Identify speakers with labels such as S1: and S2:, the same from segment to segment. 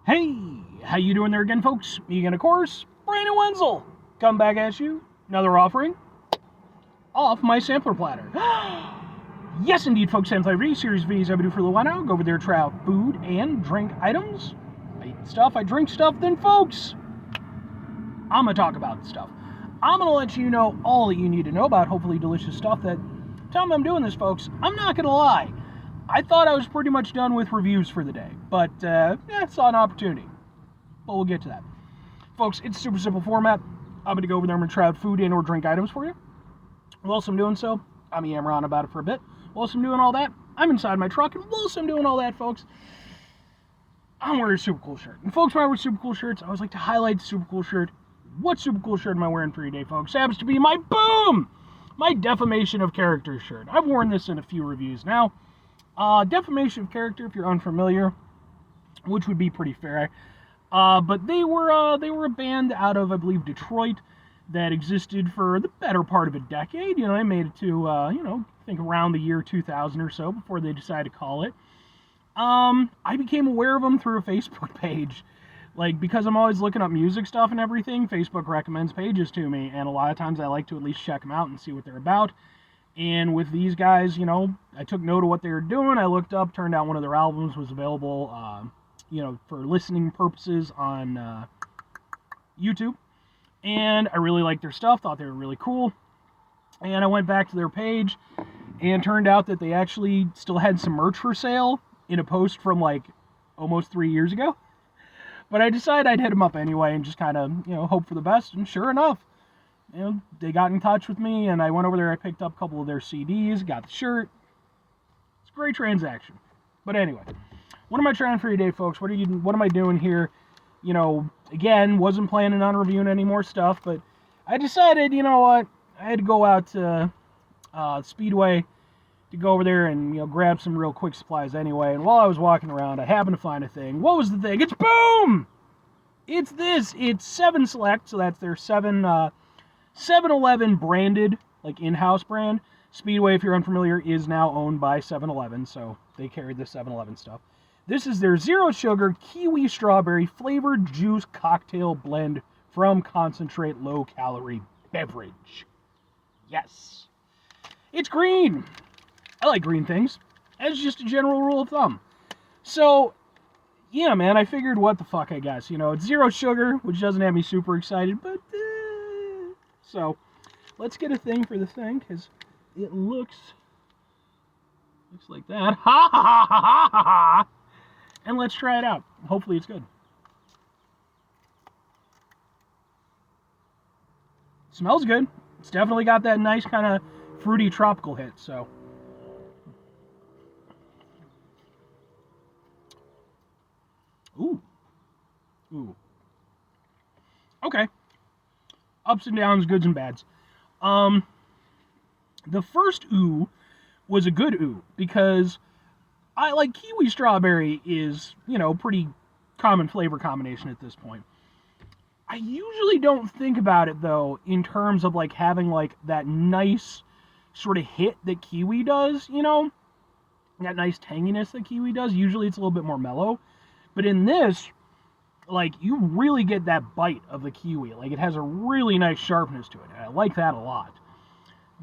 S1: Hey, how you doing there again, folks? Me again, of course, Brandon Wenzel. Come back at you, another offering off my sampler platter. Yes, indeed, folks, Sampler V series videos I do for a little while now. Go over there, try out food and drink items. I eat stuff, I drink stuff, then, folks, I'm gonna talk about stuff. I'm gonna let you know all that you need to know about hopefully delicious stuff. That time I'm doing this, folks, I'm not gonna lie. I thought I was pretty much done with reviews for the day, but saw an opportunity. But we'll get to that. Folks, it's a super simple format. I'm going to go over there, I'm going to try out food and or drink items for you. Whilst I'm doing so, I'm yammering on about it for a bit. Whilst I'm doing all that, I'm inside my truck, and whilst I'm doing all that, folks, I'm wearing a super cool shirt. And folks, when I wear super cool shirts, I always like to highlight the super cool shirt. What super cool shirt am I wearing for today, folks? It happens to be my defamation of character shirt. I've worn this in a few reviews now. Defamation of character, if you're unfamiliar, which would be pretty fair. But they were a band out of, I believe, Detroit that existed for the better part of a decade. You know, they made it to, I think around the year 2000 or so before they decided to call it. I became aware of them through a Facebook page. Like, because I'm always looking up music stuff and everything, Facebook recommends pages to me, and a lot of times I like to at least check them out and see what they're about. And with these guys, I took note of what they were doing. I looked up, turned out one of their albums was available, for listening purposes on YouTube. And I really liked their stuff, thought they were really cool. And I went back to their page, and turned out that they actually still had some merch for sale in a post from like almost 3 years ago. But I decided I'd hit them up anyway and just kind of, hope for the best. And sure enough, they got in touch with me, and I went over there, I picked up a couple of their CDs, got the shirt. It's a great transaction. But anyway, what am I trying for today, folks? What am I doing here? Again, wasn't planning on reviewing any more stuff, but I decided, you know what, I had to go out to Speedway to go over there and, grab some real quick supplies anyway. And while I was walking around, I happened to find a thing. What was the thing? It's boom! It's this. It's 7 Select, so that's their 7-Eleven branded, like in-house brand. Speedway, if you're unfamiliar, is now owned by 7-Eleven, so they carry the 7-Eleven stuff. This is their zero sugar kiwi strawberry flavored juice cocktail blend from concentrate low calorie beverage. Yes. It's green. I like green things. That's just a general rule of thumb. So, yeah, man, I figured what the fuck, I guess. It's zero sugar, which doesn't have me super excited, but, so, let's get a thing for the thing, because it looks like that. Ha ha ha ha ha ha! And let's try it out. Hopefully it's good. Smells good. It's definitely got that nice kind of fruity tropical hit, so. Ooh. Okay. Ups and downs, goods and bads. The first ooh was a good ooh, because I like kiwi strawberry is, pretty common flavor combination at this point. I usually don't think about it, though, in terms of, like, having, like, that nice sort of hit that kiwi does, that nice tanginess that kiwi does. Usually it's a little bit more mellow. But in this, like, you really get that bite of the kiwi. Like, it has a really nice sharpness to it. I like that a lot.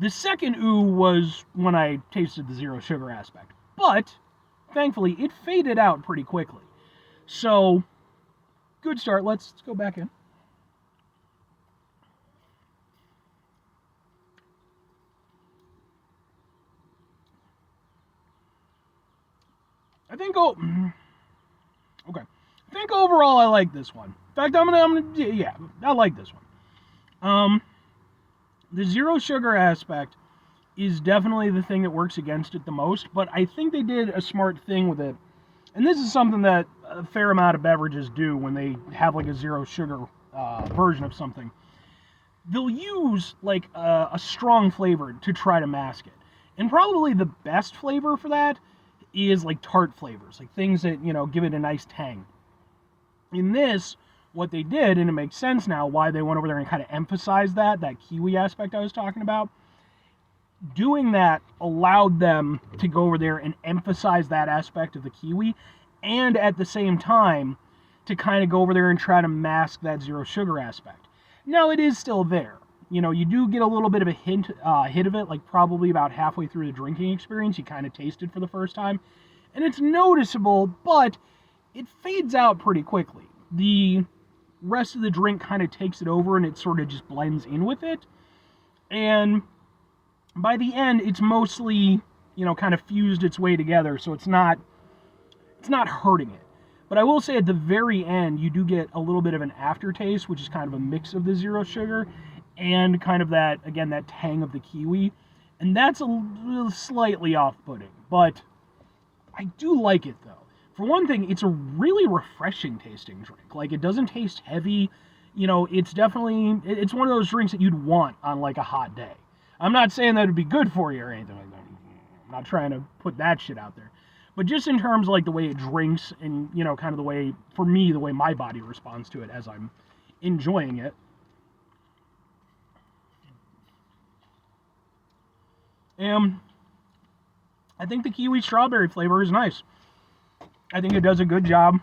S1: The second ooh was when I tasted the zero sugar aspect. But, thankfully, it faded out pretty quickly. So, good start. Let's go back in. I think overall I like this one. In fact, I like this one. The zero sugar aspect is definitely the thing that works against it the most, but I think they did a smart thing with it. And this is something that a fair amount of beverages do when they have like a zero sugar version of something. They'll use like a strong flavor to try to mask it. And probably the best flavor for that is like tart flavors, like things that, give it a nice tang. In this, what they did, and it makes sense now why they went over there and kind of emphasized that kiwi aspect I was talking about, doing that allowed them to go over there and emphasize that aspect of the kiwi, and at the same time to kind of go over there and try to mask that zero sugar aspect. Now, it is still there. You do get a little bit of a hit of it, like probably about halfway through the drinking experience. You kind of taste it for the first time, and it's noticeable, but it fades out pretty quickly. The rest of the drink kind of takes it over, and it sort of just blends in with it. And by the end, it's mostly, kind of fused its way together, so it's not hurting it. But I will say at the very end, you do get a little bit of an aftertaste, which is kind of a mix of the zero sugar and kind of that tang of the kiwi. And that's a little slightly off-putting, but I do like it, though. For one thing, it's a really refreshing tasting drink. Like, it doesn't taste heavy. It's one of those drinks that you'd want on, like, a hot day. I'm not saying that it'd be good for you or anything like that. I'm not trying to put that shit out there. But just in terms of, like, the way it drinks and, kind of the way, for me, the way my body responds to it as I'm enjoying it. And I think the kiwi strawberry flavor is nice. I think it does a good job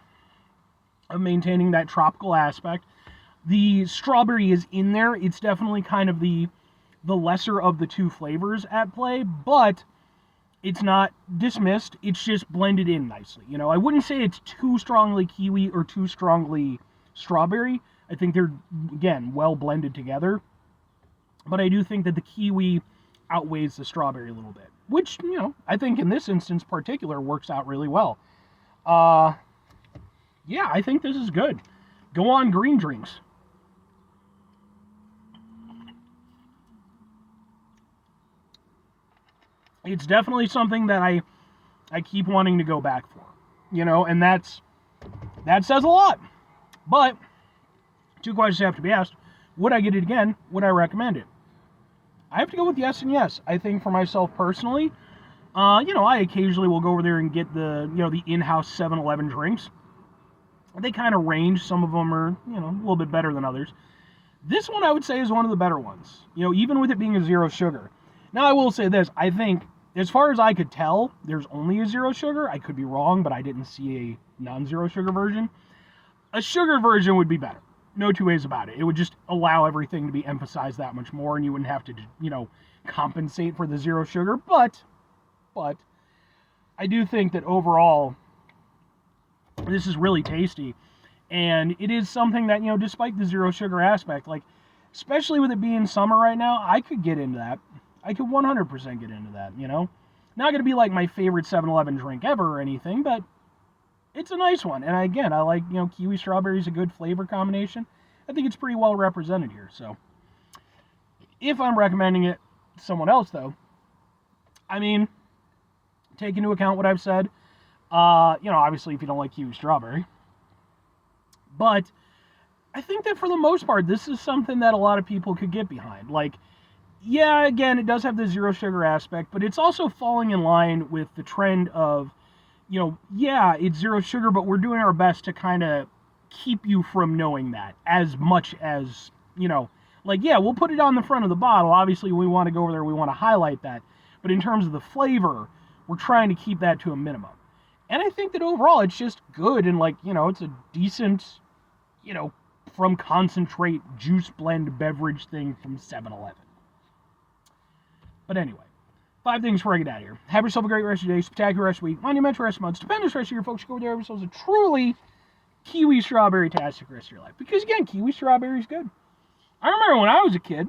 S1: of maintaining that tropical aspect. The strawberry is in there. It's definitely kind of the lesser of the two flavors at play, but it's not dismissed. It's just blended in nicely. I wouldn't say it's too strongly kiwi or too strongly strawberry. I think they're, again, well blended together. But I do think that the kiwi outweighs the strawberry a little bit, which, I think in this instance particular works out really well. Yeah, I think this is good. Go on, green drinks. It's definitely something that I keep wanting to go back for, and that says a lot. But two questions have to be asked. Would I get it again? Would I recommend it? I have to go with yes and yes. I think for myself personally, I occasionally will go over there and get the in-house 7-Eleven drinks. They kind of range. Some of them are, a little bit better than others. This one I would say is one of the better ones, even with it being a zero sugar. Now, I will say this. I think, as far as I could tell, there's only a zero sugar. I could be wrong, but I didn't see a non-zero sugar version. A sugar version would be better. No two ways about it. It would just allow everything to be emphasized that much more, and you wouldn't have to, compensate for the zero sugar. But I do think that overall, this is really tasty. And it is something that, despite the zero sugar aspect, like, especially with it being summer right now, I could get into that. I could 100% get into that, Not going to be like my favorite 7-Eleven drink ever or anything, but it's a nice one. And again, I like, kiwi strawberry is a good flavor combination. I think it's pretty well represented here. So if I'm recommending it to someone else, though, I mean, take into account what I've said. Obviously if you don't like kiwi strawberry. But I think that for the most part, this is something that a lot of people could get behind. Like, yeah, again, it does have the zero sugar aspect, but it's also falling in line with the trend of, yeah, it's zero sugar, but we're doing our best to kind of keep you from knowing that as much as, like, yeah, we'll put it on the front of the bottle. Obviously, we want to go over there, we want to highlight that. But in terms of the flavor, we're trying to keep that to a minimum. And I think that overall, it's just good and, like, it's a decent, from concentrate juice blend beverage thing from 7-Eleven. But anyway, 5 things before I get out of here. Have yourself a great rest of your day, spectacular rest of the week, monumental rest of the month, stupendous rest of your folks. Go over there, have yourselves a truly kiwi strawberry-tastic rest of your life. Because again, kiwi strawberry is good. I remember when I was a kid,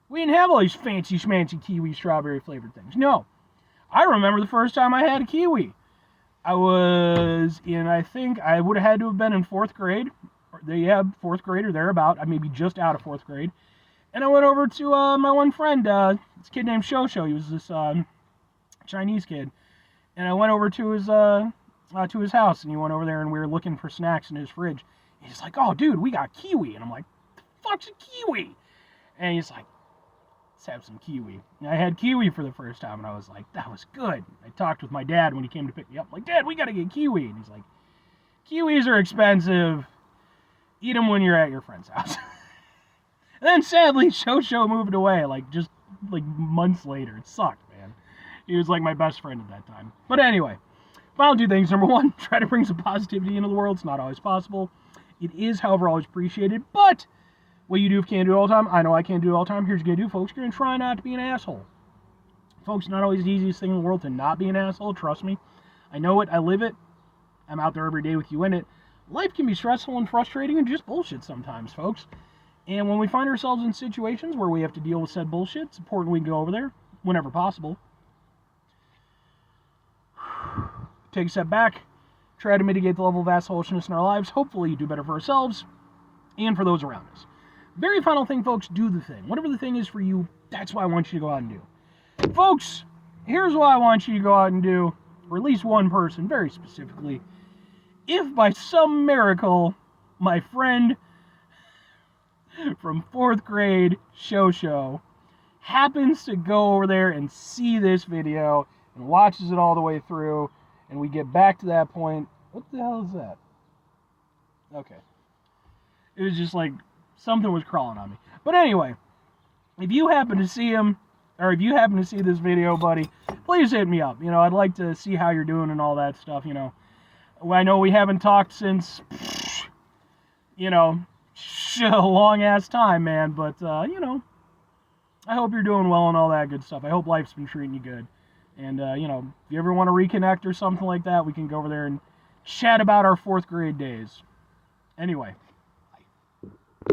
S1: we didn't have all these fancy schmancy kiwi strawberry flavored things. No. I remember the first time I had a kiwi. I was in, I think, I would have had to have been in 4th grade. Yeah, 4th grade or thereabout. I may be just out of 4th grade. And I went over to my one friend, this kid named Shosho. He was this Chinese kid. And I went over to his house, and he went over there, and we were looking for snacks in his fridge. And he's like, "Oh, dude, we got kiwi." And I'm like, "The fuck's a kiwi?" And he's like, "Let's have some kiwi." And I had kiwi for the first time, and I was like, that was good. I talked with my dad when he came to pick me up. I'm like, "Dad, we got to get kiwi." And he's like, "Kiwis are expensive. Eat them when you're at your friend's house." And then sadly, Shosho moved away, just months later. It sucked, man. He was like my best friend at that time. But anyway, Final two things. Number one, try to bring some positivity into the world. It's not always possible. It is, however, always appreciated. But what you do can't do it all the time. I know I can't do it all the time. Here's what you're going to do, folks. You're going to try not to be an asshole. Folks, not always the easiest thing in the world to not be an asshole. Trust me. I know it. I live it. I'm out there every day with you in it. Life can be stressful and frustrating and just bullshit sometimes, folks. And when we find ourselves in situations where we have to deal with said bullshit, it's important we go over there whenever possible. Take a step back. Try to mitigate the level of assholishness in our lives. Hopefully do better for ourselves and for those around us. Very final thing, folks, do the thing. Whatever the thing is for you, that's what I want you to go out and do. Folks, here's what I want you to go out and do, or at least one person, very specifically. If by some miracle, my friend from 4th grade, Show, happens to go over there and see this video and watches it all the way through, and we get back to that point. What the hell is that? Okay. It was just like something was crawling on me. But anyway, if you happen to see him, or if you happen to see this video, buddy, please hit me up. I'd like to see how you're doing and all that stuff, I know we haven't talked since, a long-ass time, man, but, I hope you're doing well and all that good stuff. I hope life's been treating you good. And, if you ever want to reconnect or something like that, we can go over there and chat about our 4th grade days. Anyway.